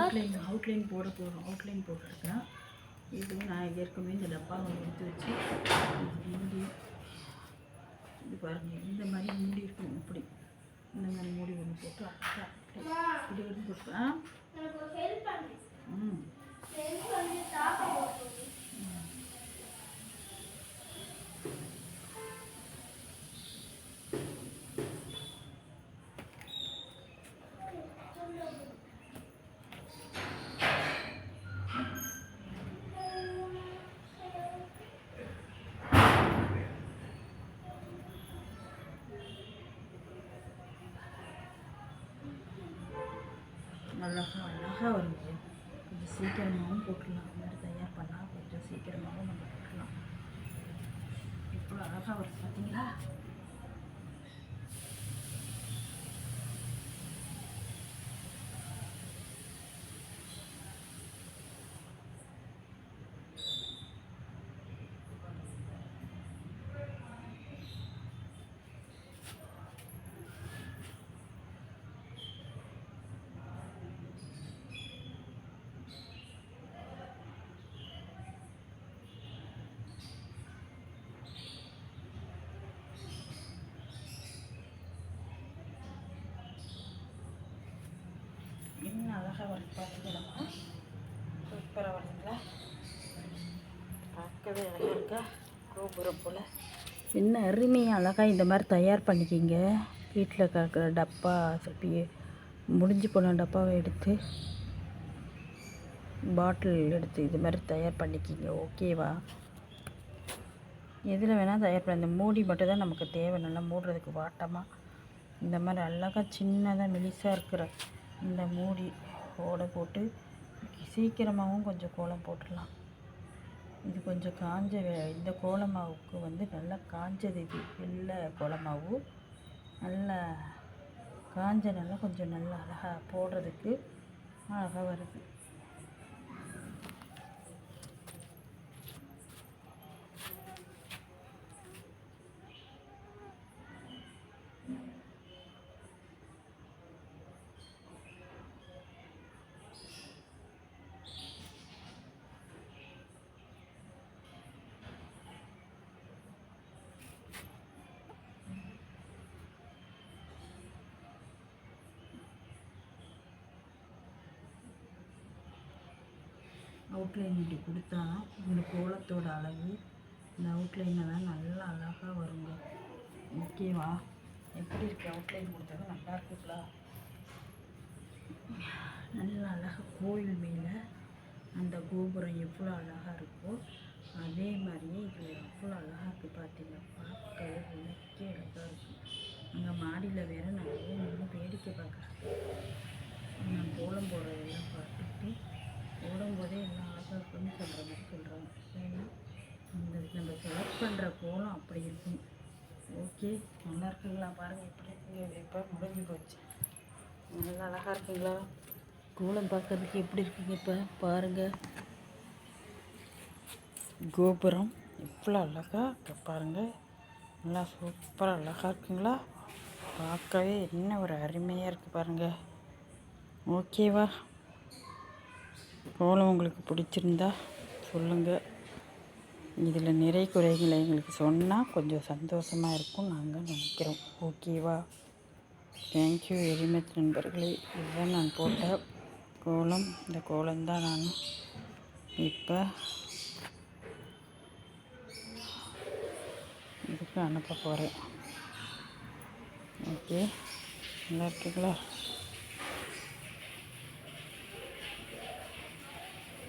Outline போட போகிறோம். Outline போட்டிருக்கேன். இது நான் ஏற்கனவே இந்த டப்பாவை எடுத்து வச்சு மூடி இது பாருங்கள். இந்த மாதிரி மூடி இருக்கும். இப்படி இந்த மாதிரி மூடி ஒன்று போட்டு இப்படி ஒன்று போட்டுருக்கேன். அழகாக வருங்க. கொஞ்சம் சீக்கிரமாகவும் போட்டுடலாம். அந்த மாதிரி தயார் பண்ணால் கொஞ்சம் சீக்கிரமாகவும் நம்ம போட்டுடலாம். இப்போ அழகாக வருது பார்த்தீங்களா? இன்னும் அழகாக வருது பார்த்தீங்களா? சூப்பராக வருதுங்களா? பார்க்கவே அழகாக இருக்கா? கோபுரம் போல் என்ன அருமையாக அழகாக இந்த மாதிரி தயார் பண்ணிக்கிங்க. வீட்டில் காக்கிற டப்பா சிற்பி முடிஞ்சு போன டப்பாவை எடுத்து பாட்டில் எடுத்து இது மாதிரி தயார் பண்ணிக்கிங்க. ஓகேவா? எதில் வேணால் தயார் பண்ண. இந்த மூடி மட்டும் தான் நமக்கு தேவை. நல்லா மூடுறதுக்கு வாட்டமாக இந்த மாதிரி அழகாக சின்னதாக மெலிசாக இருக்கிற இந்த மூடி போட்டு சீக்கிரமாகவும் கொஞ்சம் கோலம் போட்டுடலாம். இது கொஞ்சம் காஞ்ச இந்த கோலமாவுக்கு வந்து நல்லா காஞ்சது. இது வெள்ளை கோலமாவு நல்லா காஞ்ச நல்லா கொஞ்சம் நல்லா அழகாக போடுறதுக்கு அழகாக வருது. அவுட்லைன் இப்படி கொடுத்தா இந்த கோலத்தோட அழகு இந்த அவுட்லைனில் தான் நல்லா அழகாக வருங்க. ஓகேவா? எப்படி இருக்குது அவுட்லைன் கொடுத்தது? நல்லா இருக்குங்களா? நல்லா அழகாக கோயில் மேலே அந்த கோபுரம் எவ்வளோ அழகாக இருக்கோ அதே மாதிரியே இது எவ்வளோ அழகாக இருக்குது பார்த்தீங்க. பார்க்கவே எனக்கே அழகாக இருக்கும். அங்கே மாடியில் வேறு நிறைய நின்று வேடிக்கை பார்க்குறேன். நான் கோலம் போடுறதெல்லாம் பார்த்துட்டு போடும்போதே எல்லாம் அழகாக இருக்குன்னு சொல்கிற மாதிரி சொல்கிறாங்க. ஏன்னா இந்த நம்ம செலக்ட் பண்ணுற கோலம் அப்படி இருக்கும். ஓகே, நல்லா இருக்குங்களா? பாருங்கள் எப்படி இருக்குங்க. இப்போ முடிஞ்சு போச்சு. நல்லா அழகாக இருக்குங்களா? கோலம் பார்க்கறதுக்கு எப்படி இருக்குங்க? இப்போ பாருங்கள், கோபுரம் எவ்வளோ அழகாக இப்போ பாருங்கள். நல்லா சூப்பராக அழகாக இருக்குங்களா? பார்க்கவே என்ன ஒரு அருமையாக இருக்குது பாருங்கள். ஓகேவா? கோலம் உங்களுக்கு பிடிச்சிருந்தா சொல்லுங்கள். இதில் நிறை குறைகளை எங்களுக்கு சொன்னால் கொஞ்சம் சந்தோஷமாக இருக்கும் நாங்கள் நினைக்கிறோம். ஓகேவா? தேங்க்யூ வெரி மச் நண்பர்களே. இதுதான் நான் போட்ட கோலம். இந்த கோலம்தான் நான் இப்போ இதுக்கு அனுப்ப போகிறேன். ஓகே, நல்லா இருக்குங்களா?